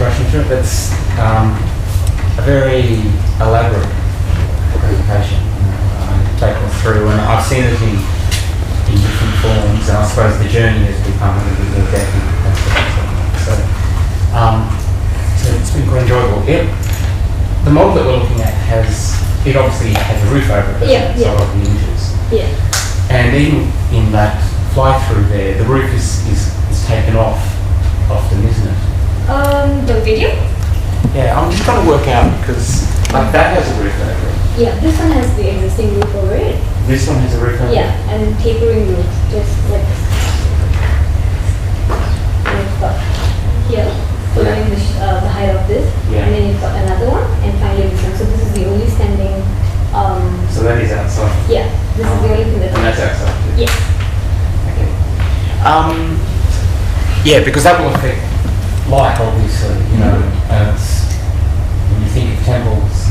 Rashmita. That's a very elaborate presentation. Taken us through, and I've seen it in different forms, and I suppose the journey has become a little bit more depth. So it's been quite enjoyable. The model that we're looking at it obviously has a roof over it, so a lot of the images. Yeah. And even in that fly through there, the roof is taken off often, isn't it? The video? Yeah, I'm just trying to work out because like that has a roof over it. Yeah, this one has the existing roof over it. This one has a roof over it? Yeah, and tapering roof, just like this. And you've got here, following the height of this, and then you've got another one, and finally this one. So this is the only standing. So that is outside? Yeah, this is the only thing that's. And that's outside too? Yes. Okay. Yeah, because that will affect light, obviously, you know, when you think of temples,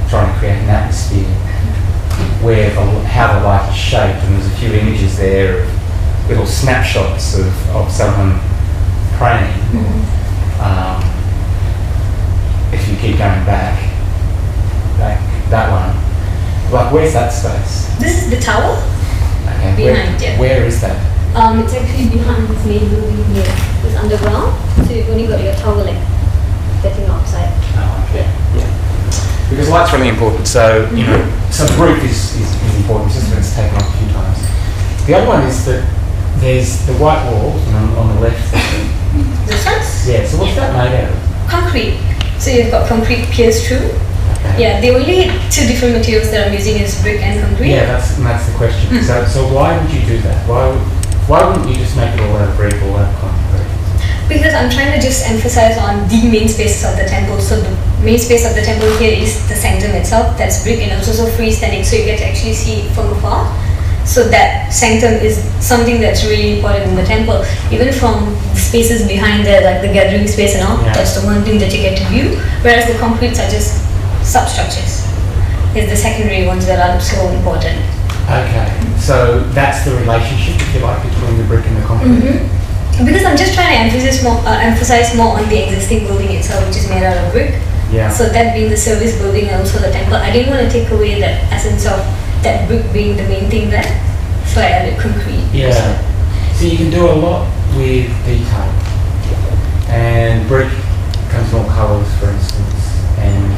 trying to create an atmosphere where how the light is shaped, and there's a few images there of little snapshots of someone praying. If you keep going back, that one, like where's that space? This is the tower. Okay. Behind, Where is that? It's actually behind this main building here. It's underground, so you've only got your tower like getting outside. Oh, okay. Yeah. Because light's really important. So you know, so the roof is important. Just that it's taken off a few times. The other one is that there's the white wall on the left there. This one? Yeah. So what's that made out of? Concrete. So you've got concrete pierced through. Okay. Yeah, the only two different materials that I'm using is brick and concrete. Yeah, that's the question. So why would you do that? Why wouldn't you just make it all out of brick or out of concrete? Because I'm trying to just emphasize on the main spaces of the temple. So the main space of the temple here is the sanctum itself. That's brick, and it's also freestanding, so you get to actually see it from afar. So that sanctum is something that's really important in the temple. Even from the spaces behind there, like the gathering space and all, that's the one thing that you get to view. Whereas the concretes are just substructures. It's the secondary ones that are so important. Okay, so that's the relationship, if you like, between the brick and the concrete. Because I'm just trying to emphasize more on the existing building itself, which is made out of brick. Yeah. So that being the service building and also the temple, I didn't want to take away that essence of that brick being the main thing there. So I added concrete. Yeah. So you can do a lot with detail. And brick comes in all colours, for instance, and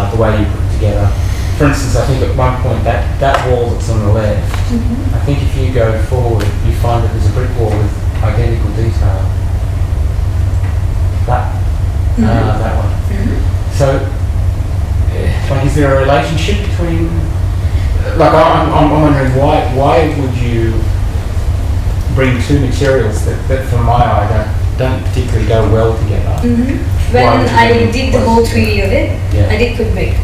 the way you put it together. For instance, I think at one point that wall that's on the left, I think if you go forward, you find that there's a brick wall with identical detail. That one. So, like, is there a relationship between? Like, I'm wondering why would you bring two materials that from my eye don't particularly go well together? When I did the whole 3D of it, I did put brick.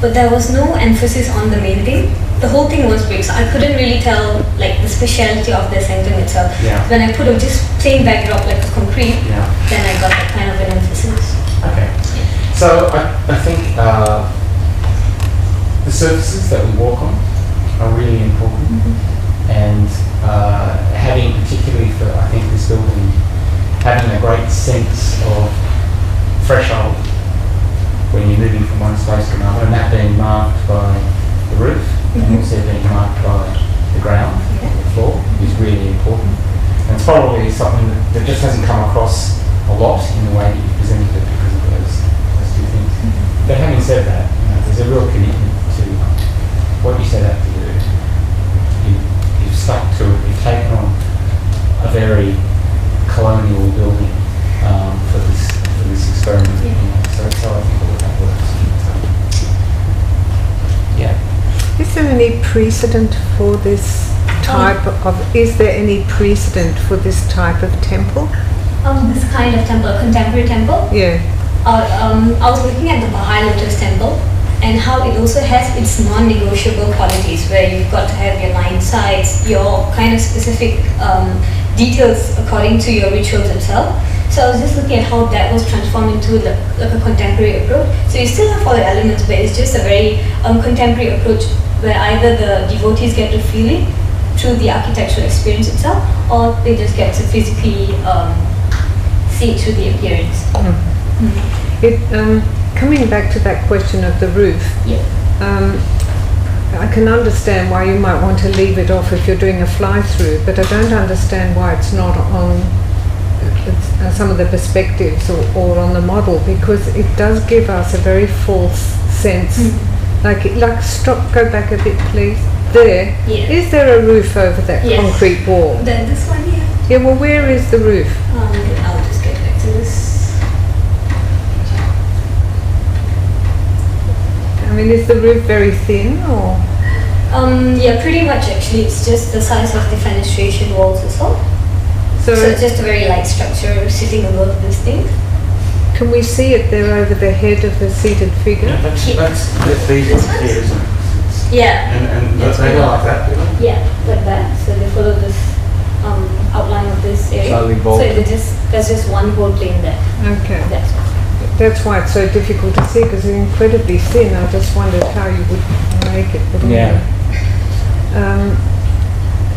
But there was no emphasis on the main thing. The whole thing was brick, so I couldn't really tell like the speciality of the sanctum itself. When I put a just plain backdrop like a concrete, then I got that kind of an emphasis. Okay. So I think the surfaces that we walk on are really important, and having, particularly for I think this building, having a great sense of threshold when you're moving from one space to another, and that being marked by the roof and also being marked by the ground, the floor, is really important. And it's probably something that just hasn't come across a lot in the way that you've presented it because of those two things. But having said that, you know, there's a real commitment to what you set out to do. You've stuck to it. You've taken on a very colonial building for this experiment. You know, so I think all of that works. So, yeah. Is there any precedent for this type of? Is there any precedent for this type of temple? This kind of temple, a contemporary temple. Yeah. I was looking at the Baha'i Lotus Temple and how it also has its non-negotiable qualities, where you've got to have your 9 sides, your kind of specific details according to your rituals itself. So I was just looking at how that was transformed into like a contemporary approach. So you still have all the elements, but it's just a very contemporary approach where either the devotees get to feel it through the architectural experience itself, or they just get to physically see it through the appearance. Coming back to that question of the roof, I can understand why you might want to leave it off if you're doing a fly-through, but I don't understand why it's not on some of the perspectives or on the model, because it does give us a very false sense. Stop, go back a bit please. There. Yeah. Is there a roof over that concrete wall? Then this one here. Yeah, well where is the roof? I'll just get back to this. I mean, is the roof very thin or? Yeah, pretty much actually. It's just the size of the fenestration walls as well. So it's just a very light structure sitting above this thing. Can we see it there over the head of the seated figure? Yeah, that's these ones here, isn't it? Yeah. And they go like that, do they? Yeah, like that. So they follow this outline of this area. Slowly So bolted. there's just one whole plane there. Okay. That's why it's so difficult to see, because it's incredibly thin. I just wondered how you would make it. But Yeah.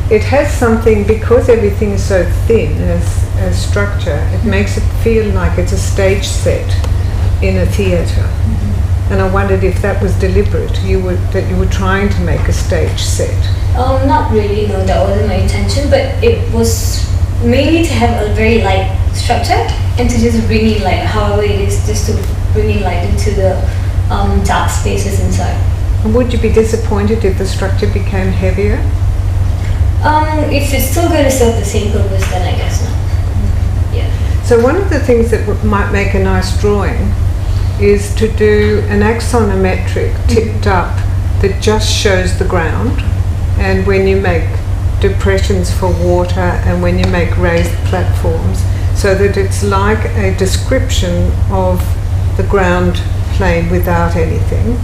It has something, because everything is so thin as structure, it makes it feel like it's a stage set in a theatre. And I wondered if that was deliberate, that you were trying to make a stage set. Not really, no, that wasn't my intention, but it was mainly to have a very light structure and to just bring in light, however it is, just to bring in light into the dark spaces inside. And would you be disappointed if the structure became heavier? If it's still going to serve the same purpose, then I guess not. Yeah. So one of the things that might make a nice drawing is to do an axonometric tipped up that just shows the ground, and when you make depressions for water and when you make raised platforms, so that it's like a description of the ground plane without anything,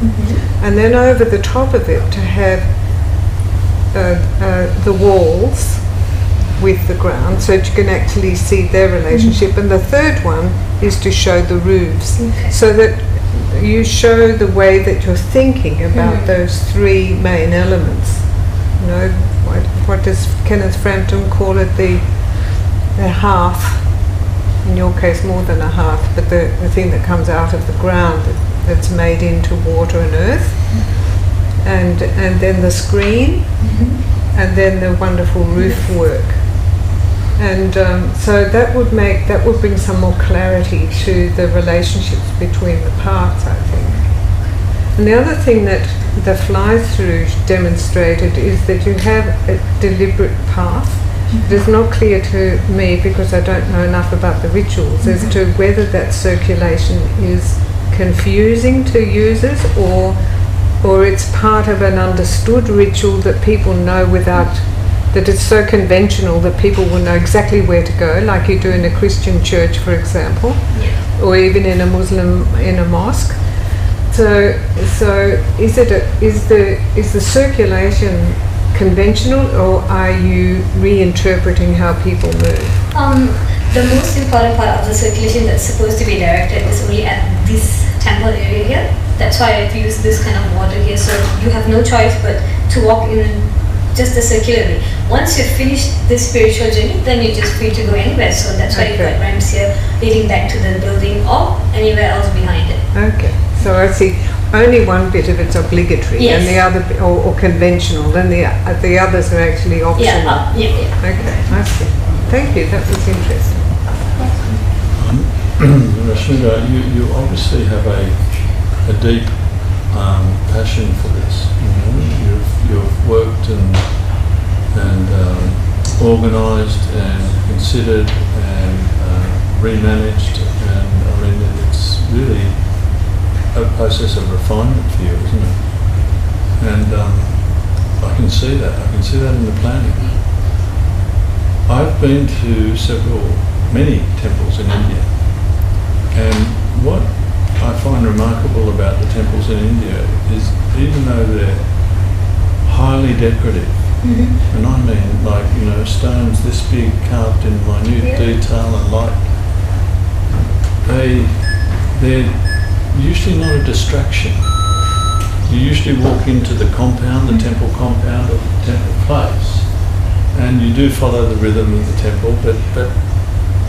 and then over the top of it to have the walls with the ground, so that you can actually see their relationship. And the third one is to show the roofs, so that you show the way that you're thinking about those three main elements. You know, what does Kenneth Frampton call it? The hearth, in your case more than a hearth, but the thing that comes out of the ground that's made into water and earth, and then the screen, and then the wonderful roof work. And so that would bring some more clarity to the relationships between the parts, I think. And the other thing that the fly-through demonstrated is that you have a deliberate path. It is not clear to me, because I don't know enough about the rituals, as to whether that circulation is confusing to users or it's part of an understood ritual that people know that it's so conventional that people will know exactly where to go, like you do in a Christian church, for example, or even in a Muslim, in a mosque. So is the circulation conventional, or are you reinterpreting how people move? The most important part of the circulation that's supposed to be directed is only at this temple area here. That's why I've used this kind of water here, so you have no choice but to walk in just the circular way. Once you've finished this spiritual journey, then you're just free to go anywhere. So that's why you've got ramps here leading back to the building or anywhere else behind it. Okay, so I see only one bit of it's obligatory, and the other or conventional, then the others are actually optional. Yeah. Okay, I see. Thank you, that was interesting. Rashmita, you obviously have a deep passion for this. You know, you've worked and organised and considered and remanaged, and I mean it's really a process of refinement for you, isn't it? And I can see that. I can see that in the planning. I've been to many temples in India, and what I find remarkable about the temples in India is, even though they're highly decorative, and I mean, like, you know, stones this big carved in minute detail and light, they're usually not a distraction. You usually walk into the compound, the temple compound or the temple place, and you do follow the rhythm of the temple, but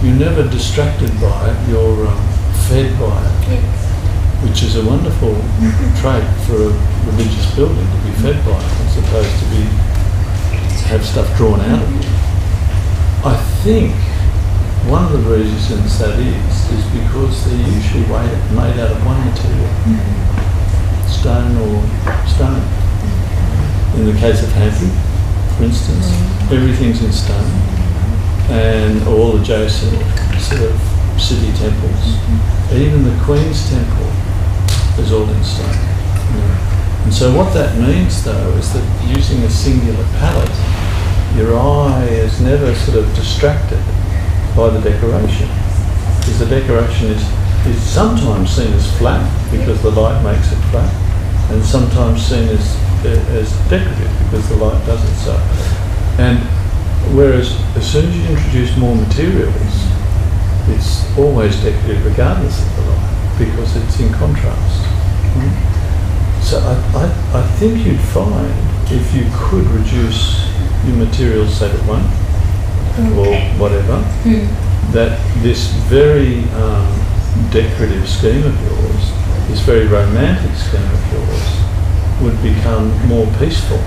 you're never distracted by it. You're fed by it, which is a wonderful trait for a religious building, to be fed by it, as opposed to have stuff drawn out of you. I think one of the reasons that is because they're usually made out of one material, stone or stone. In the case of Hampi, for instance, everything's in stone, and all adjacent sort of city temples, even the Queen's Temple is all in stone. And so what that means, though, is that using a singular palette, your eye is never sort of distracted by the decoration, because the decoration is sometimes seen as flat because the light makes it flat, and sometimes seen as decorative because the light does it so. And whereas as soon as you introduce more materials, it's always decorative regardless of the light, because it's in contrast. So I think you'd find, if you could reduce your materials, say to one, or whatever, that this very decorative scheme of yours, this very romantic scheme of yours, would become more peaceful,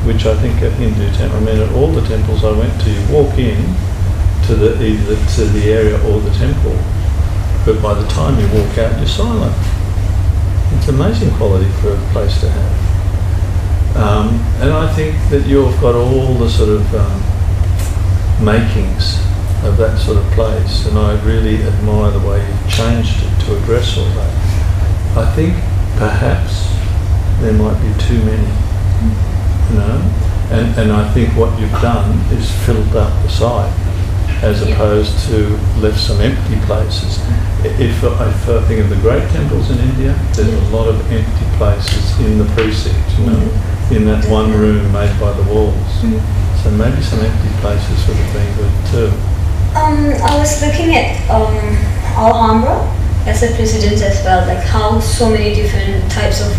which I think at Hindu temple, I mean at all the temples I went to, you walk in to either to the area or the temple, but by the time you walk out, you're silent. It's amazing quality for a place to have. And I think that you've got all the sort of makings of that sort of place, and I really admire the way you've changed it to address all that. I think perhaps there might be too many, you know, and I think what you've done is filled up the site as opposed to left some empty places. If I think of the great temples in India, there's a lot of empty places in the precinct, you know, in that one room made by the walls. So maybe some empty places would have been good too. I was looking at Alhambra as a precedent as well, like how so many different types of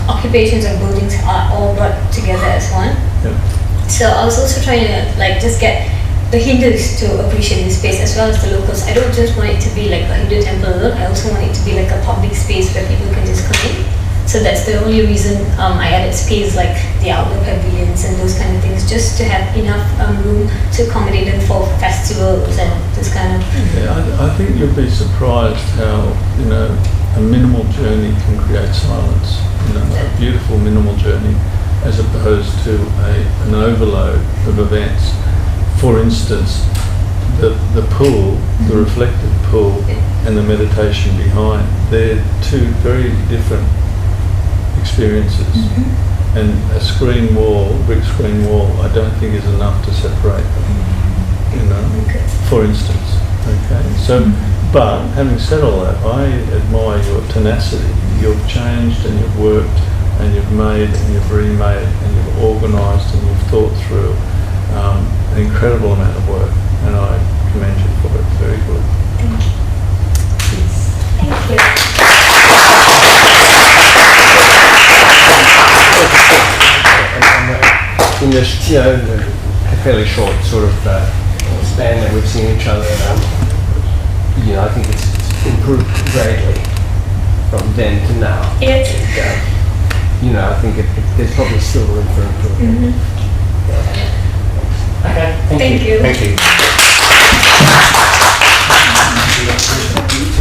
occupations and buildings are all brought together as one. So I was also trying to just get the Hindus to appreciate this space as well as the locals. I don't just want it to be like a Hindu temple alone, I also want it to be like a public space where people can just come in. So that's the only reason I added space like the outdoor pavilions and those kind of things, just to have enough room to accommodate them for festivals and this kind of... Yeah, I think you'll be surprised how, you know, a minimal journey can create silence, you know, a beautiful minimal journey, as opposed to an overload of events. For instance, the pool, the reflected pool, and the meditation behind, they're two very different experiences. And a screen wall, brick screen wall, I don't think is enough to separate them, you know, for instance. Okay, so, but having said all that, I admire your tenacity. You've changed and you've worked and you've made and you've remade and you've organised and you've thought through an incredible amount of work, and I commend you for it. Very good. Thank you. Thank you. In this, you know, a fairly short sort of span that we've seen each other, you know, I think it's improved greatly from then to now. Yes. And, you know, I think there's probably still room for improvement. Okay, Thank you. Thank you.